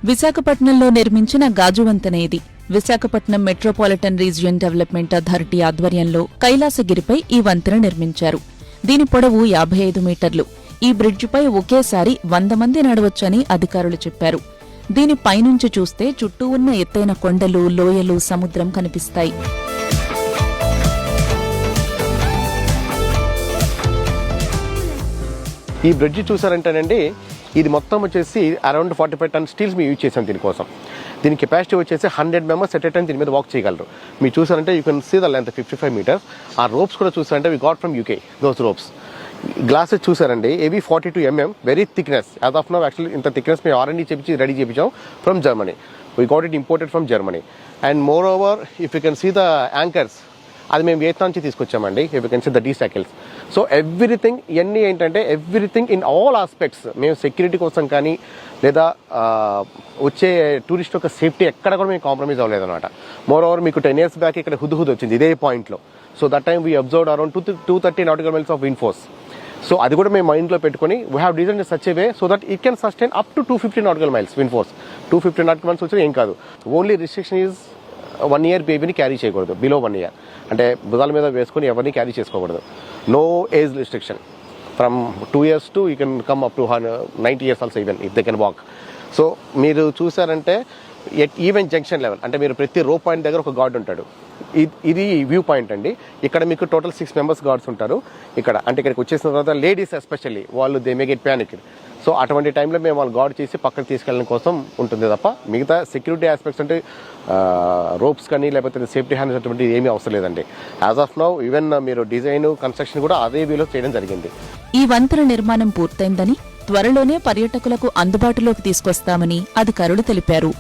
విశాఖపట్నంలో నిర్మించిన గాజువంతెన ఇది. Visakhapatnam metropolitan region development authority ఆధ్వర్యంలో కైలాసగిరిపై ఈ వంతెన నిర్మించారు. దీని పొడవు 55 మీటర్లు. ఈ బ్రిడ్జిపై ఒకేసారి 100 మంది నడవచ్చని అధికారులు చెప్పారు. దీని పైనుంచి చూస్తే చుట్టూ ఉన్న ఎత్తైన కొండలు, లోయలు, సముద్రం కనిపిస్తాయి. ఈ బ్రిడ్జ్ చూసారంటేనండి, ఇది మొత్తం వచ్చేసి అరౌండ్ 45 టన్ స్టీల్స్ మేము యూజ్ చేసాం దీనికోసం. దీని కెపాసిటీ వచ్చేసి 100 మెంబర్స్ ఎట్ ఎ టైం దీని మీద వాక్ చేయగలరు. మీరు చూసారంటే you can see the length 55 metres. ఆ రోప్స్ కూడా చూసారంటే we got from UK those ropes. Glasses చూసారండి, ఏవి 42 mm, very thickness. As of now actually ఇంత థిక్నెస్ మేము R&D చేపించి రెడీ చేయించాం from Germany. We got it imported from Germany. And moreover if you can see the anchors, అది మేము Vietnam నుంచి తీసుకొచ్చామండి. If you can see the D shackles. So everything, ఇవన్నీ ఏంటంటే ఎవ్రీథింగ్ ఇన్ ఆల్ ఆస్పెక్ట్స్ మేము security కోసం కానీ లేదా వచ్చే టూరిస్ట్ యొక్క సేఫ్టీ ఎక్కడ కూడా మేము కాంప్రమైజ్ అవ్వలేదన్నమాట. మోర్ ఓవర్ మీకు 10 years బ్యాక్ ఇక్కడ హుద్ వచ్చింది ఇదే పాయింట్లో. So that time we observed around 230 nautical miles of wind force. So అది కూడా మేము మైండ్లో పెట్టుకుని we have design such a way so that it can sustain up to 250 nautical miles wind force. 250 nautical miles వచ్చినా ఏం కాదు. Only restriction is 1 year బేబీని carry చేయకూడదు, బిలో 1 year. అంటే భుజాల మీద వేసుకుని ఎవరిని క్యారీ చేసుకోకూడదు. No age restriction. From 2 years to you can come up to 90 years also even if they can walk. So మీరు చూసారంటే ఈవెన్ జంక్షన్ లెవెల్, అంటే మీరు ప్రతి రో పాయింట్ దగ్గర ఒక గార్డ్ ఉంటాడు. ఇది వ్యూ పాయింట్ అండి. ఇక్కడ మీకు టోటల్ 6 members గార్డ్స్ ఉంటారు ఇక్కడ. అంటే ఇక్కడికి వచ్చేసిన తర్వాత లేడీస్ ఎస్పెషల్లీ వాళ్ళు they may get panic. So అటువంటి టైంలో మేము వాళ్ళు గార్డ్ చేసి పక్కన తీసుకెళ్ళడం కోసం ఉంటుంది తప్ప మిగతా సెక్యూరిటీ ఆస్పెక్ట్స్ అంటే రోప్స్ కానీ లేకపోతే సేఫ్టీ హ్యాండ్స్ అటువంటి ఏమీ అవసరం లేదండి. యాజ్ ఆఫ్ నౌ ఈవెన్ మీరు డిజైన్, కన్స్ట్రక్షన్ కూడా అదే వేలో చేయడం జరిగింది. ఈ వంతెన నిర్మాణం పూర్తయిందని, త్వరలోనే పర్యాటకులకు అందుబాటులోకి తీసుకొస్తామని అధికారులు తెలిపారు.